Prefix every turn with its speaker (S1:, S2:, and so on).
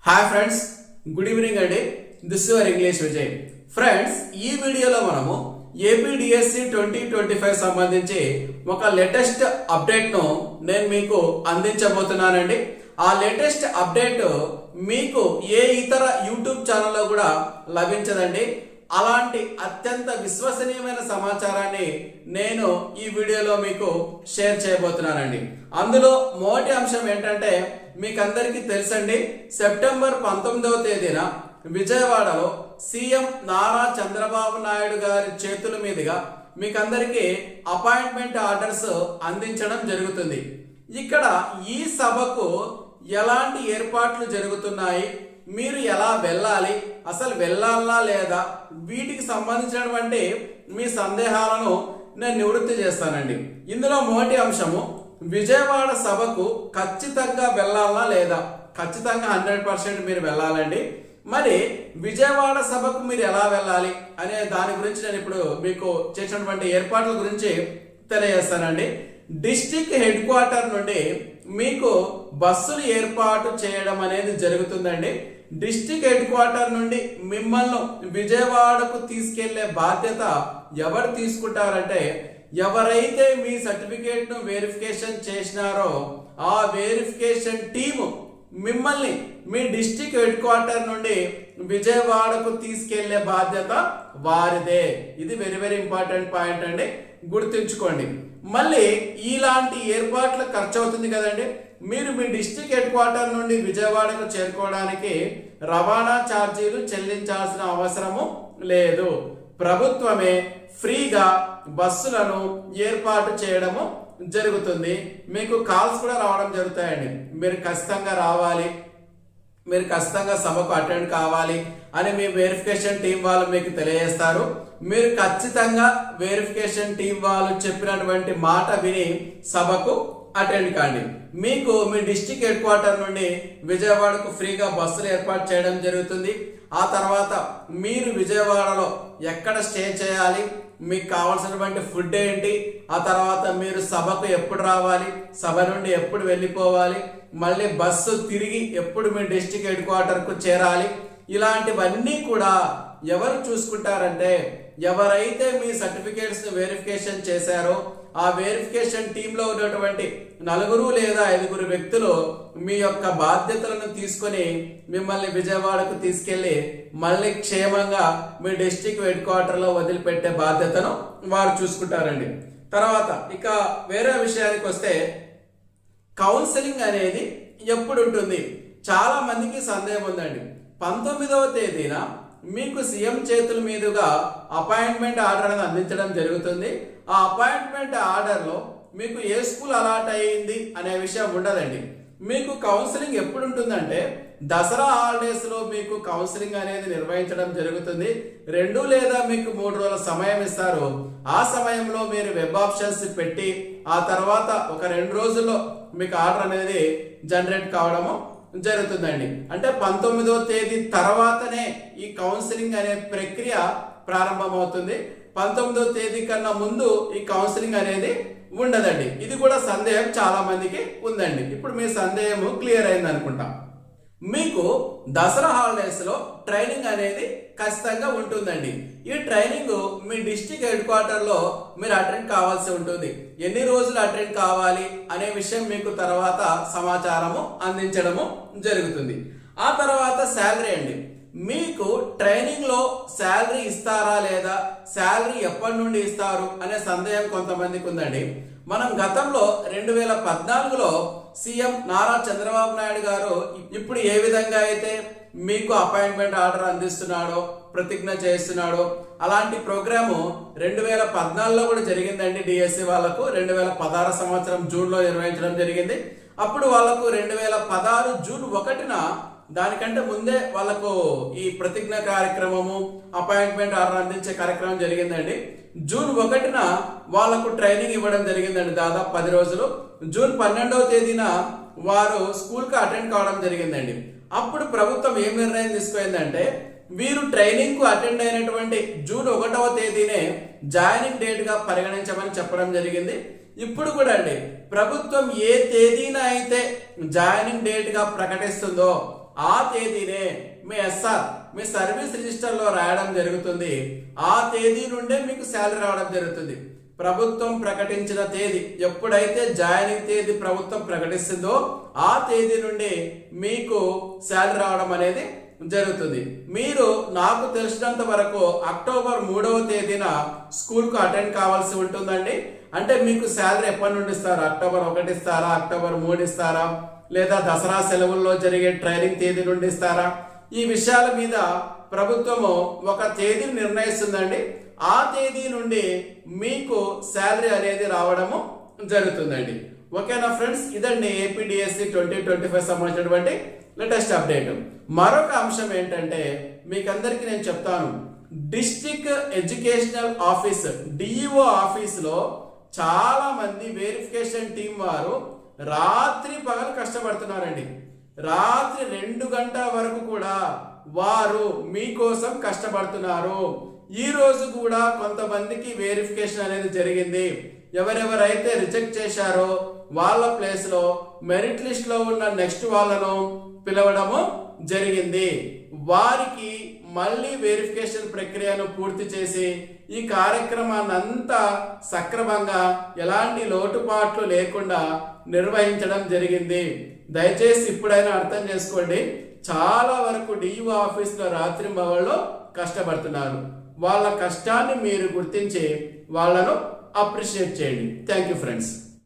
S1: Hi friends, good evening అండి. This your English Vijay. Friends, ఈ వీడియోలో మనము ఏపీడిఎస్సి 2025 సంబంధించి ఒక లేటెస్ట్ అప్డేట్ను నేను మీకు అందించబోతున్నానండి. ఆ లేటెస్ట్ అప్డేట్ మీకు ఏ ఇతర యూట్యూబ్ ఛానల్లో కూడా లభించదండి. అలాంటి అత్యంత విశ్వసనీయమైన సమాచారాన్ని నేను ఈ వీడియోలో మీకు షేర్ చేయబోతున్నానండి. అందులో మొదటి అంశం ఏంటంటే, మీకు అందరికీ తెలుసండి, సెప్టెంబర్ 19వ తేదీన విజయవాడలో సీఎం నారా చంద్రబాబు నాయుడు గారి చేతుల మీదుగా మీకందరికీ అపాయింట్మెంట్ ఆర్డర్స్ అందించడం జరుగుతుంది. ఇక్కడ ఈ సభకు ఎలాంటి ఏర్పాట్లు జరుగుతున్నాయి, మీరు ఎలా వెళ్ళాలి, అసలు వెళ్ళాలా లేదా, వీటికి సంబంధించినటువంటి మీ సందేహాలను నేను నివృత్తి చేస్తానండి. ఇందులో మొదటి అంశము, విజయవాడ సభకు ఖచ్చితంగా వెళ్ళాలా లేదా. ఖచ్చితంగా 100% మీరు వెళ్ళాలండి. మరి విజయవాడ సభకు మీరు ఎలా వెళ్ళాలి అనే దాని గురించి నేను ఇప్పుడు మీకు చేసినటువంటి ఏర్పాట్ల గురించి తెలియజేస్తానండి. డిస్ట్రిక్ట్ హెడ్ క్వార్టర్ నుండి మీకు బస్సులు ఏర్పాటు చేయడం అనేది జరుగుతుందండి. డిస్ట్రిక్ట్ హెడ్ క్వార్టర్ నుండి మిమ్మల్ని విజయవాడకు తీసుకెళ్లే బాధ్యత ఎవరు తీసుకుంటారంటే, ఎవరైతే మీ సర్టిఫికేట్ ను వెరిఫికేషన్ చేసినారో ఆ వెరిఫికేషన్ టీము మిమ్మల్ని మీ డిస్ట్రిక్ట్ హెడ్ క్వార్టర్ నుండి విజయవాడకు తీసుకెళ్లే బాధ్యత వారిదే. ఇది వెరీ వెరీ ఇంపార్టెంట్ పాయింట్ అండి, గుర్తుంచుకోండి. మళ్ళీ ఇలాంటి ఏర్పాట్ల ఖర్చు అవుతుంది కదండి. మీరు మీ డిస్ట్రిక్ట్ హెడ్ క్వార్టర్ నుండి విజయవాడకు చేరుకోవడానికి రవాణా ఛార్జీలు చెల్లించాల్సిన అవసరము లేదు. ప్రభుత్వమే ఫ్రీగా బస్సులను ఏర్పాటు చేయడము జరుగుతుంది. మీకు కాల్స్ కూడా రావడం జరుగుతాయండి. మీరు ఖచ్చితంగా రావాలి, మీరు ఖచ్చితంగా సభకు అటెండ్ కావాలి అని మీ వెరిఫికేషన్ టీం వాళ్ళు మీకు తెలియజేస్తారు. మీరు ఖచ్చితంగా వెరిఫికేషన్ టీం వాళ్ళు చెప్పినటువంటి మాట విని సభకు అటెండ్ కాండి. మీకు మీ డిస్ట్రిక్ట్ హెడ్ క్వార్టర్ నుండి విజయవాడకు ఫ్రీగా బస్సులు ఏర్పాటు చేయడం జరుగుతుంది. ఆ తర్వాత మీరు విజయవాడలో ఎక్కడ స్టే చేయాలి, మీకు కావాల్సినటువంటి ఫుడ్ ఏంటి, ఆ తర్వాత మీరు సభకు ఎప్పుడు రావాలి, సభ నుండి ఎప్పుడు వెళ్ళిపోవాలి, మళ్ళీ బస్సు తిరిగి ఎప్పుడు మీ డిస్ట్రిక్ట్ హెడ్ క్వార్టర్కు చేరాలి, ఇలాంటివన్నీ కూడా ఎవరు చూసుకుంటారంటే, ఎవరైతే మీ సర్టిఫికేట్స్ వెరిఫికేషన్ చేశారో ఆ వెరిఫికేషన్ టీంలో ఉన్నటువంటి 4 లేదా 5 వ్యక్తులు మీ యొక్క బాధ్యతలను తీసుకొని మిమ్మల్ని విజయవాడకు తీసుకెళ్లి మళ్ళీ క్షేమంగా మీ డిస్ట్రిక్ట్ హెడ్ క్వార్టర్ లో వదిలిపెట్టే బాధ్యతను వారు చూసుకుంటారండి. తర్వాత ఇక వేరే విషయానికి వస్తే, కౌన్సిలింగ్ అనేది ఎప్పుడు ఉంటుంది? చాలా మందికి సందేహం ఉందండి. 19వ తేదీన మీకు సీఎం చేతుల మీదుగా అపాయింట్మెంట్ ఆర్డర్ అనేది అందించడం జరుగుతుంది. ఆ అపాయింట్మెంట్ ఆర్డర్లో మీకు ఏ స్కూల్ అలాట్ అయ్యింది అనే విషయం ఉండదండి. మీకు కౌన్సిలింగ్ ఎప్పుడు ఉంటుందంటే, దసరా హాలిడేస్ లో మీకు కౌన్సిలింగ్ అనేది నిర్వహించడం జరుగుతుంది. 2 లేదా మీకు 3 రోజుల సమయం ఇస్తారు. ఆ సమయంలో మీరు వెబ్ ఆప్షన్స్ పెట్టి ఆ తర్వాత ఒక 2 రోజుల్లో మీకు ఆర్డర్ అనేది జనరేట్ కావడము జరుగుతుందండి. అంటే 19వ తేదీ తర్వాతనే ఈ కౌన్సిలింగ్ అనే ప్రక్రియ ప్రారంభమవుతుంది. 19వ తేదీ కన్నా ముందు ఈ కౌన్సిలింగ్ అనేది ఉండదండి. ఇది కూడా సందేహం చాలా మందికి ఉందండి. ఇప్పుడు మీ సందేహం క్లియర్ అయింది అనుకుంటా. మీకు దసరా హాలిడేస్ లో ట్రైనింగ్ అనేది ఖచ్చితంగా ఉంటుందండి. ఈ ట్రైనింగ్ మీ డిస్ట్రిక్ట్ హెడ్ క్వార్టర్ లో మీరు అటెండ్ కావాల్సి ఉంటుంది. ఎన్ని రోజులు అటెండ్ కావాలి అనే విషయం మీకు తర్వాత సమాచారము అందించడము జరుగుతుంది. ఆ తర్వాత శాలరీ అండి. మీకు ట్రైనింగ్ లో శాలరీ ఇస్తారా లేదా, శాలరీ ఎప్పటి నుండి ఇస్తారు అనే సందేహం కొంతమందికి ఉందండి. మనం గతంలో 2014లో సీఎం నారా చంద్రబాబు నాయుడు గారు ఇప్పుడు ఏ విధంగా అయితే మీకు అపాయింట్మెంట్ ఆర్డర్ అందిస్తున్నాడో, ప్రతిజ్ఞ చేస్తున్నాడో, అలాంటి ప్రోగ్రాము 2014లో కూడా జరిగిందండి. డిఎస్సి వాళ్ళకు 2016 సంవత్సరం జూన్లో నిర్వహించడం జరిగింది. అప్పుడు వాళ్ళకు 2016 జూన్ 1న, దానికంటే ముందే వాళ్ళకు ఈ ప్రతిజ్ఞ కార్యక్రమము, అపాయింట్మెంట్ ఆర్డర్ అందించే కార్యక్రమం జరిగిందండి. జూన్ 1న వాళ్ళకు ట్రైనింగ్ ఇవ్వడం జరిగిందండి, దాదాపు 10 రోజులు. జూన్ 12వ తేదీన వారు స్కూల్ కు అటెండ్ కావడం జరిగిందండి. అప్పుడు ప్రభుత్వం ఏం నిర్ణయం తీసుకుందంటే, వీరు ట్రైనింగ్ కు అటెండ్ అయినటువంటి జూన్ 1వ తేదీనే జాయినింగ్ డేట్ గా పరిగణించమని చెప్పడం జరిగింది. ఇప్పుడు కూడా అండి ప్రభుత్వం ఏ తేదీన అయితే జాయినింగ్ డేట్ గా ప్రకటిస్తుందో ఆ తేదీనే మీ ఎస్ఆర్ మీ సర్వీస్ రిజిస్టర్ లో రాయడం జరుగుతుంది. ఆ తేదీ నుండే మీకు శాలరీ రావడం జరుగుతుంది. ప్రభుత్వం ప్రకటించిన తేదీ, ఎప్పుడైతే జాయినింగ్ తేదీ ప్రభుత్వం ప్రకటిస్తుందో ఆ తేదీ నుండి మీకు శాలరీ రావడం అనేది జరుగుతుంది. మీరు నాకు తెలిసినంత వరకు అక్టోబర్ 3వ తేదీన స్కూల్ కు అటెండ్ కావాల్సి ఉంటుందండి. అంటే మీకు శాలరీ ఎప్పటి నుండి ఇస్తారు? అక్టోబర్ 1 ఇస్తారా, అక్టోబర్ 3 ఇస్తారా, లేదా దసరా సెలవుల్లో జరిగే ట్రైనింగ్ తేదీ నుండి ఇస్తారా? ఈ విషయాల మీద ప్రభుత్వము ఒక తేదీని నిర్ణయిస్తుందండి. ఆ తేదీ నుండి మీకు శాలరీ అనేది రావడము జరుగుతుందండి. ఓకేనా ఫ్రెండ్స్, ఇదండి ఏపీడిఎస్సి 2025 సంబంధించినటువంటి లేటెస్ట్ అప్డేట్. మరొక అంశం ఏంటంటే మీకందరికీ నేను చెప్తాను, డిస్ట్రిక్ట్ ఎడ్యుకేషనల్ ఆఫీస్ డిఈఓ ఆఫీసులో చాలా మంది వెరిఫికేషన్ టీం వారు రాత్రి పగలు కష్టపడుతున్నారండి. రాత్రి 2 గంటల వరకు కూడా వారు మీకోసం కష్టపడుతున్నారు. ఈ రోజు కూడా కొంతమందికి వెరిఫికేషన్ అనేది జరిగింది. ఎవరెవరైతే రిజెక్ట్ చేశారో వాళ్ళ ప్లేస్ లో మెరిట్ లిస్ట్ లో ఉన్న నెక్స్ట్ వాళ్ళను పిలవడము జరిగింది. వారికి మళ్ళీ వెరిఫికేషన్ ప్రక్రియను పూర్తి చేసి ఈ కార్యక్రమాన్ని అంతా సక్రమంగా ఎలాంటి లోటుపాట్లు లేకుండా నిర్వహించడం జరిగింది. దయచేసి ఇప్పుడైనా అర్థం చేసుకోండి, చాలా వరకు డిఈఓ ఆఫీసులో రాత్రి మగళ్ళు కష్టపడుతున్నారు. వాళ్ళ కష్టాన్ని మీరు గుర్తించి వాళ్ళను అప్రిషియేట్ చేయండి. Thank you friends.